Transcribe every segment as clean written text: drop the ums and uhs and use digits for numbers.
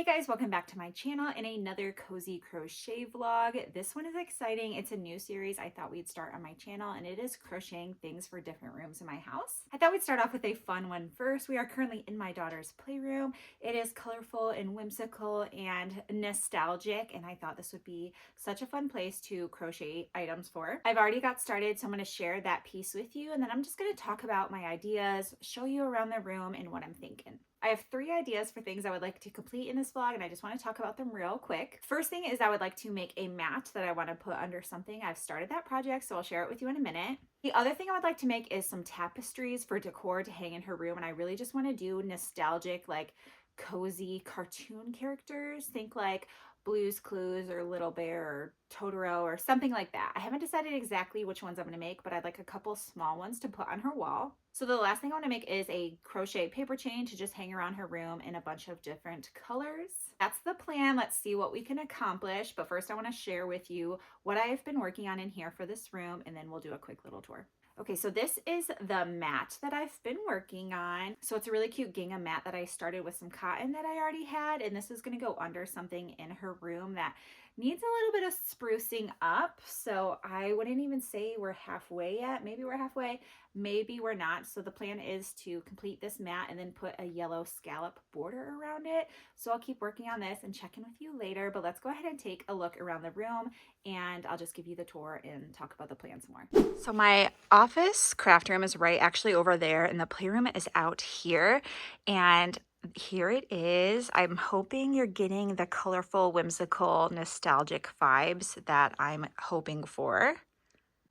Guys, welcome back to my channel and another cozy crochet vlog. This one is exciting. It's a new series I thought we'd start on my channel, and it is crocheting things for different rooms in my house. I thought we'd start off with a fun one first. We are currently in my daughter's playroom. It is colorful and whimsical and nostalgic, and I thought this would be such a fun place to crochet items for. I've already got started, so I'm going to share that piece with you, and then I'm just going to talk about my ideas, show you around the room and what I'm thinking. I have 3 ideas for things I would like to complete in this vlog, and I just want to talk about them real quick. First thing is I would like to make a mat that I want to put under something. I've started that project, so I'll share it with you in a minute. The other thing I would like to make is some tapestries for decor to hang in her room, and I really just want to do nostalgic, like cozy cartoon characters. Think like Blue's Clues or Little Bear or Totoro or something like that. I haven't decided exactly which ones I'm going to make, but I'd like a couple small ones to put on her wall. So the last thing I want to make is a crochet paper chain to just hang around her room in a bunch of different colors. That's the plan. Let's see what we can accomplish. But first I want to share with you what I've been working on in here for this room, and then we'll do a quick little tour. Okay, so this is the mat that I've been working on. So it's a really cute gingham mat that I started with some cotton that I already had, and this is going to go under something in her room that needs a little bit of sprucing up. So I wouldn't even say we're halfway yet. Maybe we're halfway, maybe we're not. So the plan is to complete this mat and then put a yellow scallop border around it. So I'll keep working on this and check in with you later, but let's go ahead and take a look around the room, and I'll just give you the tour and talk about the plan some more. So my office craft room is right actually over there, and the playroom is out here, and here it is. I'm hoping you're getting the colorful, whimsical, nostalgic vibes that I'm hoping for.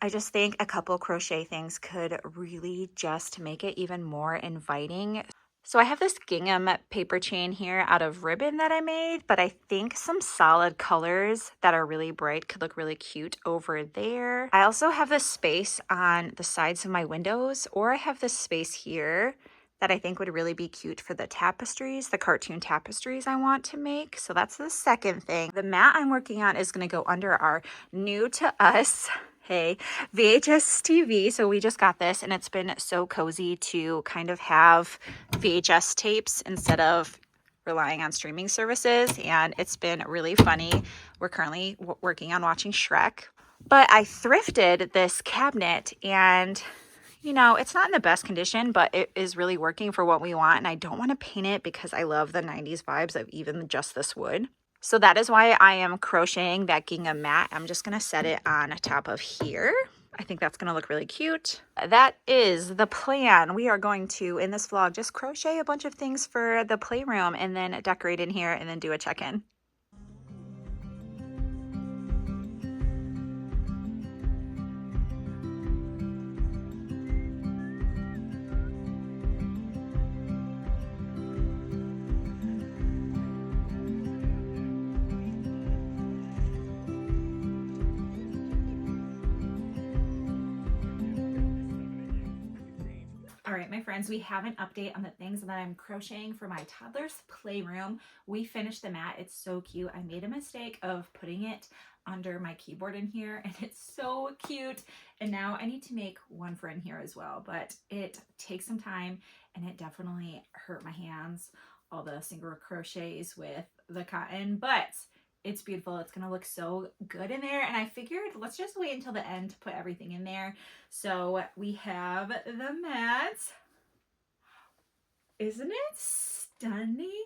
I just think a couple crochet things could really just make it even more inviting. So I have this gingham paper chain here out of ribbon that I made, but I think some solid colors that are really bright could look really cute over there. I also have this space on the sides of my windows, or I have this space here that I think would really be cute for the tapestries, the cartoon tapestries I want to make. So that's the second thing. The mat I'm working on is going to go under our new to us, hey, VHS TV. So we just got this, and it's been so cozy to kind of have VHS tapes instead of relying on streaming services, and it's been really funny. We're currently working on watching Shrek, but I thrifted this cabinet, and you know, it's not in the best condition, but it is really working for what we want. And I don't want to paint it because I love the 90s vibes of even just this wood. So that is why I am crocheting that gingham mat. I'm just going to set it on top of here. I think that's going to look really cute. That is the plan. We are going to, in this vlog, just crochet a bunch of things for the playroom and then decorate in here and then do a check-in. All right, my friends, we have an update on the things that I'm crocheting for my toddler's playroom. We finished the mat. It's so cute. I made a mistake of putting it under my keyboard in here, and it's so cute. And now I need to make one for in here as well, but it takes some time, and it definitely hurt my hands, all the single crochets with the cotton, but it's beautiful. It's gonna look so good in there, and I figured let's just wait until the end to put everything in there. So we have the mat. Isn't it stunning?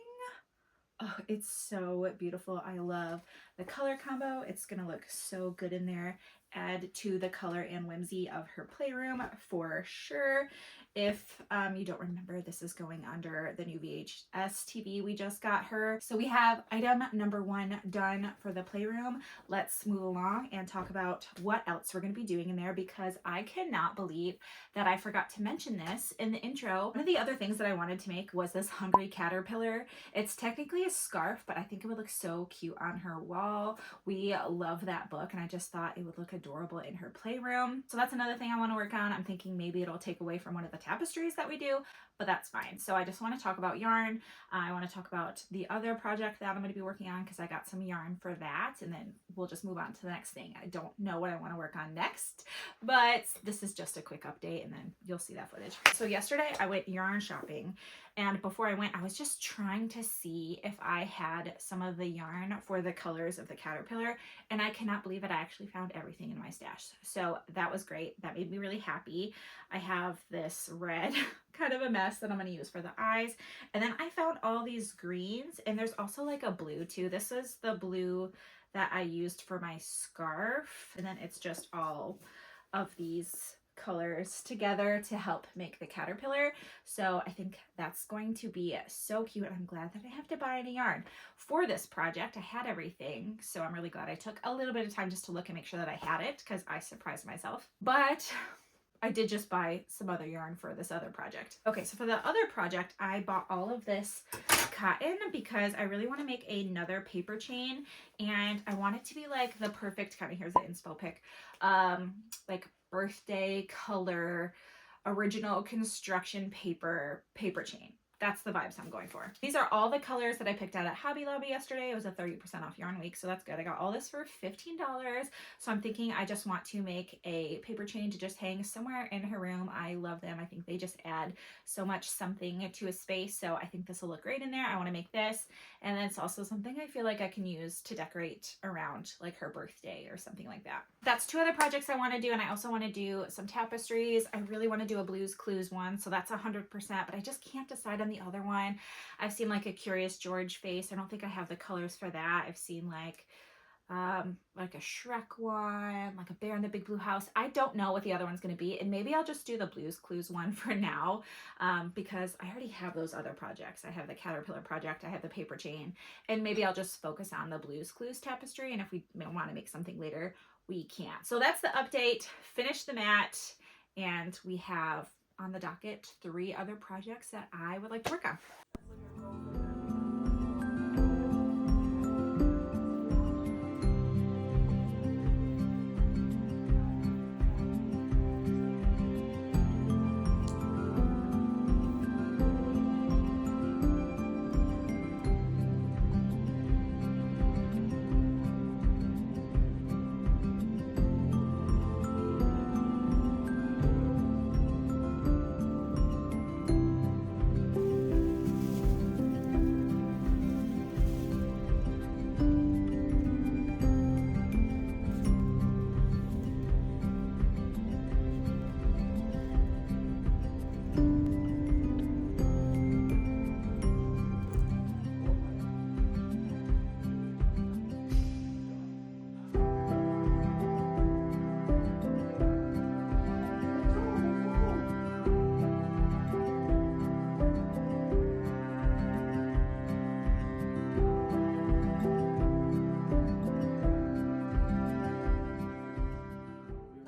Oh, it's so beautiful. I love the color combo. It's gonna look so good in there. Add to the color and whimsy of her playroom for sure. If you don't remember, this is going under the new VHS TV we just got her. So we have item number 1 done for the playroom. Let's move along and talk about what else we're going to be doing in there, because I cannot believe that I forgot to mention this in the intro. One of the other things that I wanted to make was this hungry caterpillar. It's technically a scarf, but I think it would look so cute on her wall. We love that book, and I just thought it would look adorable in her playroom. So that's another thing I want to work on. I'm thinking maybe it'll take away from one of the tapestries that we do, but that's fine. So I just want to talk about yarn. I want to talk about the other project that I'm going to be working on because I got some yarn for that, and then we'll just move on to the next thing. I don't know what I want to work on next, but this is just a quick update and then you'll see that footage. So yesterday I went yarn shopping, and before I went I was just trying to see if I had some of the yarn for the colors of the caterpillar, and I cannot believe it. I actually found everything in my stash. So that was great. That made me really happy. I have this red kind of a mess that I'm going to use for the eyes, and then I found all these greens, and there's also like a blue too. This is the blue that I used for my scarf, and then it's just all of these colors together to help make the caterpillar. So I think that's going to be so cute. I'm glad that I have to buy any yarn for this project. I had everything, so I'm really glad I took a little bit of time just to look and make sure that I had it, because I surprised myself. But I did just buy some other yarn for this other project. Okay, so for the other project, I bought all of this cotton because I really want to make another paper chain, and I want it to be like the perfect kind of, here's the inspo pic, like birthday color, original construction paper chain. That's the vibes I'm going for. These are all the colors that I picked out at Hobby Lobby yesterday. It was a 30% off yarn week, so that's good. I got all this for $15. So I'm thinking I just want to make a paper chain to just hang somewhere in her room. I love them. I think they just add so much something to a space. So I think this will look great in there. I want to make this. And then it's also something I feel like I can use to decorate around like her birthday or something like that. That's two other projects I want to do. And I also want to do some tapestries. I really want to do a Blues Clues one. So that's 100%, but I just can't decide on the other one. I've seen like a Curious George face. I don't think I have the colors for that. I've seen like a Shrek one, like a Bear in the Big Blue House. I don't know what the other one's going to be, and maybe I'll just do the Blues Clues one for now, because I already have those other projects. I have the caterpillar project, I have the paper chain, and maybe I'll just focus on the Blues Clues tapestry, and if we want to make something later, we can. So that's the update. Finish the mat, and we have on the docket 3 other projects that I would like to work on.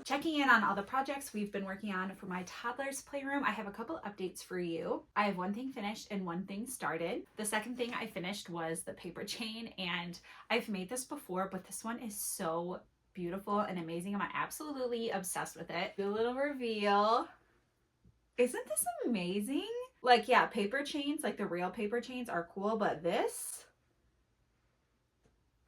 Checking in on all the projects we've been working on for my toddler's playroom, I have a couple updates for you. I have one thing finished and one thing started. The second thing I finished was the paper chain, and I've made this before, but this one is so beautiful and amazing. I'm absolutely obsessed with it. Do a little reveal. Isn't this amazing? Like, yeah, paper chains, like the real paper chains are cool, but this,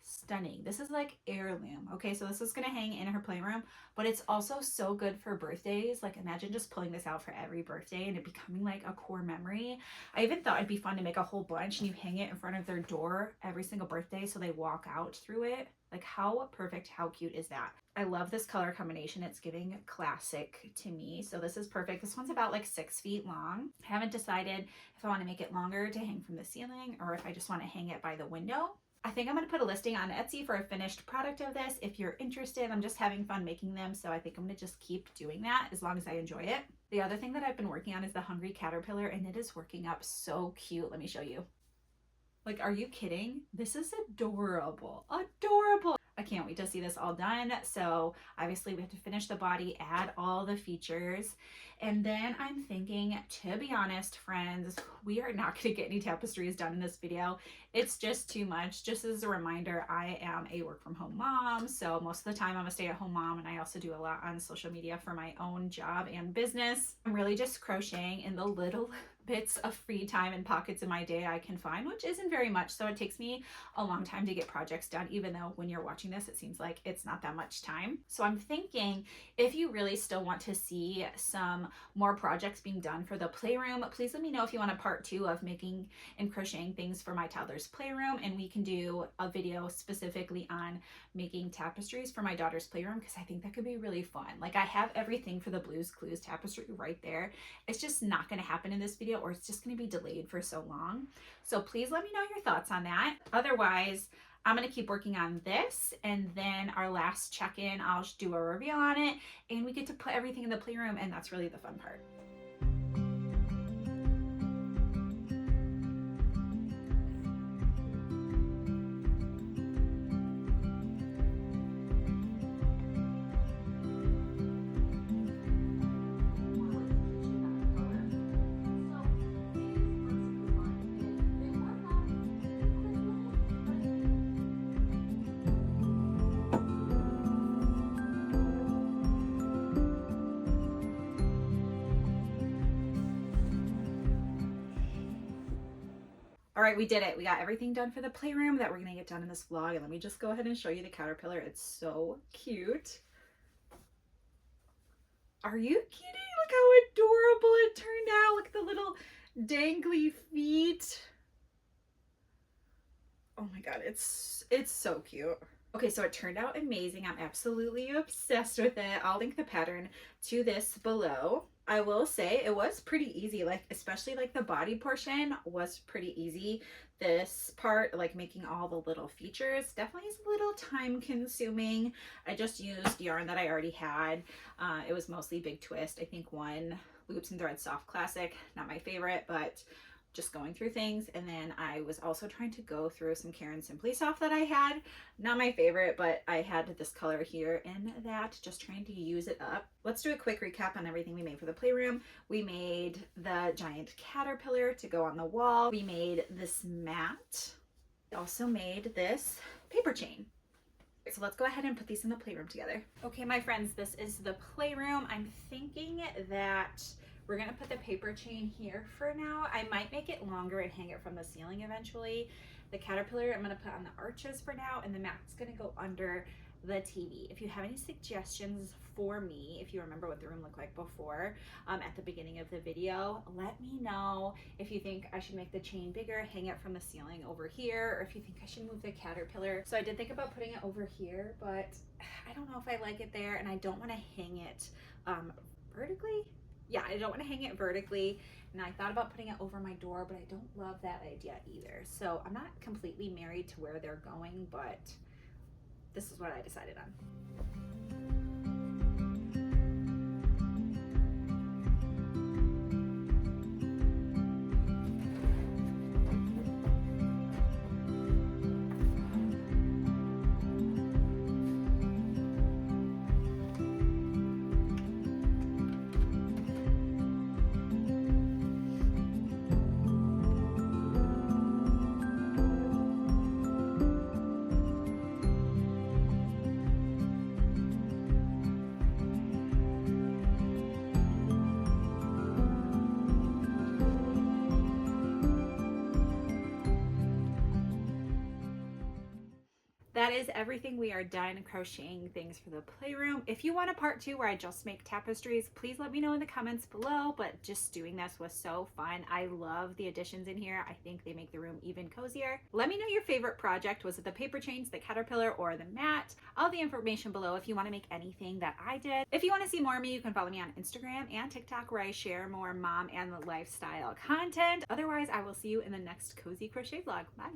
stunning. This is like heirloom. Okay, so this is gonna hang in her playroom, but it's also so good for birthdays. Like, imagine just pulling this out for every birthday and it becoming like a core memory. I even thought it'd be fun to make a whole bunch and you hang it in front of their door every single birthday so they walk out through it. Like, how perfect, how cute is that? I love this color combination. It's giving classic to me, so this is perfect. This one's about like 6 feet long. I haven't decided if I want to make it longer to hang from the ceiling or if I just want to hang it by the window. I think I'm going to put a listing on Etsy for a finished product of this if you're interested. I'm just having fun making them, so I think I'm going to just keep doing that as long as I enjoy it. The other thing that I've been working on is the Hungry Caterpillar, and it is working up so cute. Let me show you. Like, are you kidding? This is adorable. Adorable. I can't wait to see this all done. So obviously we have to finish the body, add all the features. And then I'm thinking, to be honest, friends, we are not going to get any tapestries done in this video. It's just too much. Just as a reminder, I am a work from home mom. So most of the time I'm a stay-at-home mom, and I also do a lot on social media for my own job and business. I'm really just crocheting in the little bits of free time and pockets in my day I can find, which isn't very much. So it takes me a long time to get projects done, even though when you're watching this, it seems like it's not that much time. So I'm thinking, if you really still want to see some more projects being done for the playroom, please let me know if you want a part 2 of making and crocheting things for my toddler's playroom, and we can do a video specifically on making tapestries for my daughter's playroom, because I think that could be really fun. Like, I have everything for the Blues Clues tapestry right there. It's just not going to happen in this video, or it's just going to be delayed for so long. So please let me know your thoughts on that. Otherwise, I'm going to keep working on this, and then our last check-in, I'll do a reveal on it, and we get to put everything in the playroom, and that's really the fun part. All right, we did it. We got everything done for the playroom that we're gonna get done in this vlog. And let me just go ahead and show you the caterpillar. It's so cute. Are you kidding? Look how adorable it turned out. Look at the little dangly feet. Oh my God, it's so cute. Okay, so it turned out amazing. I'm absolutely obsessed with it. I'll link the pattern to this below. I will say it was pretty easy, like especially like the body portion was pretty easy. This part, like making all the little features, definitely is a little time consuming. I just used yarn that I already had. It was mostly Big Twist. I think one Loops and Thread Soft Classic, not my favorite, but just going through things. And then I was also trying to go through some Caron Simply Soft that I had, not my favorite, but I had this color here and that, just trying to use it up. Let's do a quick recap on everything we made for the playroom. We made the giant caterpillar to go on the wall. We made this mat. We also made this paper chain. So let's go ahead and put these in the playroom together. Okay, my friends, this is the playroom. I'm thinking that we're gonna put the paper chain here for now. I might make it longer and hang it from the ceiling eventually. The caterpillar I'm gonna put on the arches for now, and the mat's gonna go under the TV. If you have any suggestions for me, if you remember what the room looked like before at the beginning of the video, let me know. If you think I should make the chain bigger, hang it from the ceiling over here, or if you think I should move the caterpillar. So I did think about putting it over here, but I don't know if I like it there, and I don't want to hang it vertically. Yeah, I don't want to hang it vertically, and I thought about putting it over my door, but I don't love that idea either. So I'm not completely married to where they're going, but this is what I decided on. That is everything. We are done crocheting things for the playroom. If you want a part 2 where I just make tapestries, please let me know in the comments below. But just doing this was so fun. I love the additions in here. I think they make the room even cozier. Let me know your favorite project. Was it the paper chains, the caterpillar, or the mat? All the information below if you want to make anything that I did. If you want to see more of me, you can follow me on Instagram and TikTok, where I share more mom and lifestyle content. Otherwise, I will see you in the next cozy crochet vlog. Bye.